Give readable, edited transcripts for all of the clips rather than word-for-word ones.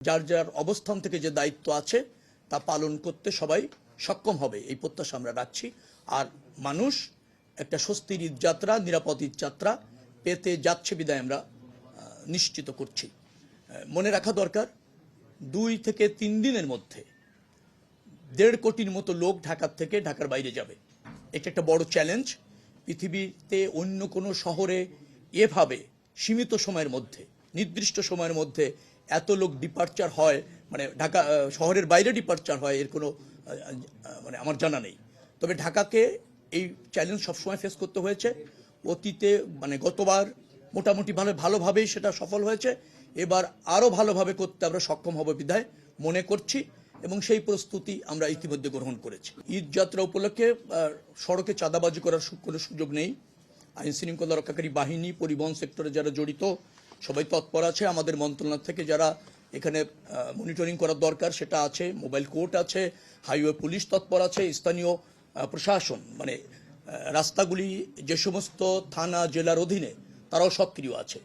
যার যার অবস্থান থেকে যে দায়িত্ব আছে তা পালন করতে সবাই সক্ষম হবে এই প্রত্যাশা আমরা রাখছি। আর মানুষ একটা স্বস্তির ঈদযাত্রা, নিরাপদ ঈদযাত্রা পেতে যাচ্ছে বিদায় আমরা নিশ্চিত করছি। মনে রাখা দরকার 2 থেকে 3 দিনের মধ্যে 1.5 কোটির মতো লোক ঢাকার থেকে ঢাকার বাইরে যাবে। এটা একটা বড় চ্যালেঞ্জ। পৃথিবীতে অন্য কোনো শহরে এভাবে সীমিত সময়ের মধ্যে, নির্দিষ্ট সময়ের মধ্যে এত লোক ডিপার্চার হয়, মানে ঢাকা শহরের বাইরে ডিপার্চার হয়, এর কোনো মানে আমার জানা নেই। তবে ঢাকাকে এই চ্যালেঞ্জ সবসময় ফেস করতে হয়েছে। অতীতে মানে গতবার মোটামুটি ভালোভাবেই সেটা সফল হয়েছে। এবার আরও ভালোভাবে করতে আমরা সক্ষম হব বিধায় মনে করছি এবং সেই প্রস্তুতি আমরা ইতিমধ্যে গ্রহণ করেছি। ঈদযাত্রা উপলক্ষে সড়কে চাঁদাবাজি করার কোনো সুযোগ নেই। আইন শৃঙ্খলা রক্ষাকারী বাহিনী, পরিবহন সেক্টরে যারা জড়িত সবাই তৎপর আছে। আমাদের মন্ত্রণালয় থেকে যারা এখানে মনিটরিং করার দরকার সেটা আছে, মোবাইল কোর্ট আছে, হাইওয়ে পুলিশ তৎপর আছে, স্থানীয় প্রশাসন মানে রাস্তাগুলি যে সমস্ত থানা জেলার অধীনে তারাও সক্রিয় আছে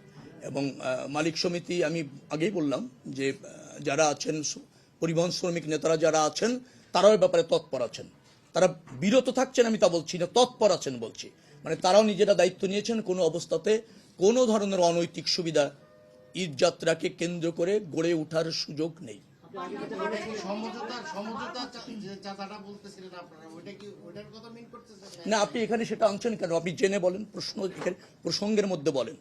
এবং মালিক সমিতি আমি আগেই বললাম যে যারা আছেন পরিবহন শ্রমিক নেতারা যারা আছেন তারাও ব্যাপারে তৎপর আছেন। তারা বিরত থাকছেন আমি তা বলছি না, তৎপর আছেন বলছি। মানে তারাও নিজেরা দায়িত্ব নিয়েছেন কোনো অবস্থাতে কোনো ধরনের অনৈতিক সুবিধা ঈদযাত্রাকে কেন্দ্র করে গড়ে ওঠার সুযোগ নেই। না, আপনি এখানে সেটা আনছেন কেন? আপনি জেনে বলেন, প্রশ্ন প্রসঙ্গের মধ্যে বলেন।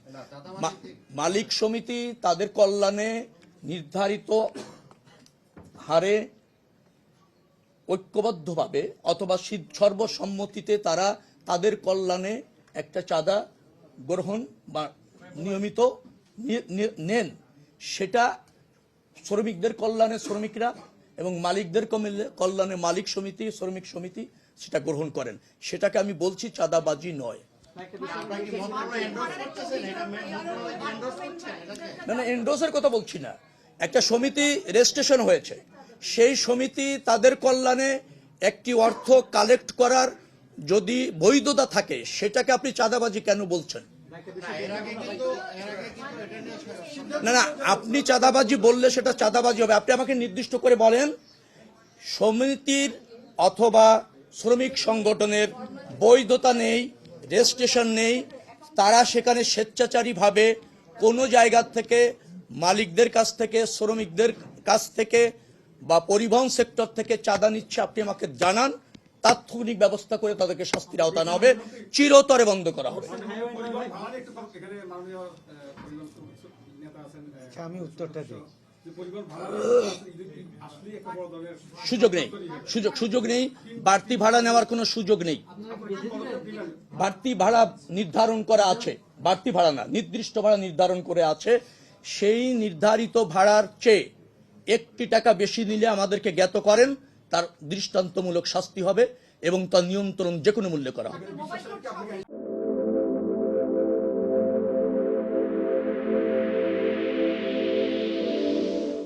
মালিক সমিতি তাদের কল্যাণে নির্ধারিত হারে ঐক্যবদ্ধভাবে অথবা সর্বসম্মতিতে তারা তাদের কল্যাণে একটা চাঁদা গ্রহণ বা নিয়মিত নেন। সেটা শ্রমিকদের কল্যাণে শ্রমিকরা এবং মালিকদের কল্যাণে মালিক সমিতি, শ্রমিক সমিতি সেটা গ্রহণ করেন। সেটাকে আমি বলছি চাঁদাবাজি নয়। না, এন্ডোসের কথা বলছি না। একটা সমিতি রেজিস্ট্রেশন হয়েছে, সেই সমিতি তাদের কল্যাণে একটি অর্থ কালেক্ট করার যদি বৈধতা থাকে সেটাকে আপনি চাঁদাবাজি কেন বলছেন? না না, আপনি চাঁদাবাজি বললে সেটা চাঁদাবাজি হবে। আপনি আমাকে নির্দিষ্ট করে বলেন সমিতির অথবা শ্রমিক সংগঠনের বৈধতা নেই, রেজিস্ট্রেশন নেই, তারা সেখানে স্বেচ্ছাচারীভাবে কোনো জায়গা থেকে মালিকদের কাছ থেকে, শ্রমিকদের কাছ থেকে বা পরিবহন সেক্টর থেকে চাঁদা নিচ্ছে, আপনি আমাকে জানান। তাৎক্ষণিক ব্যবস্থা করে তাদেরকে শাস্তির আওতায় আনা হবে, চিরতরে বন্ধ করা হবে। আমি উত্তরটা দিই। সুযোগ নেই, বাড়তি ভাড়া নেওয়ার কোনো সুযোগ নেই। বাড়তি ভাড়া নির্ধারণ করা আছে, বাড়তি ভাড়া না, নির্দিষ্ট ভাড়া নির্ধারণ করে আছে। সেই নির্ধারিত ভাড়ার চেয়ে 1 টাকা বেশি নিলে আমাদেরকে জ্ঞাত করেন, তার দৃষ্টান্তমূলক শাস্তি হবে এবং তার নিয়ন্ত্রণ যে কোনো মূল্যে করা হবে।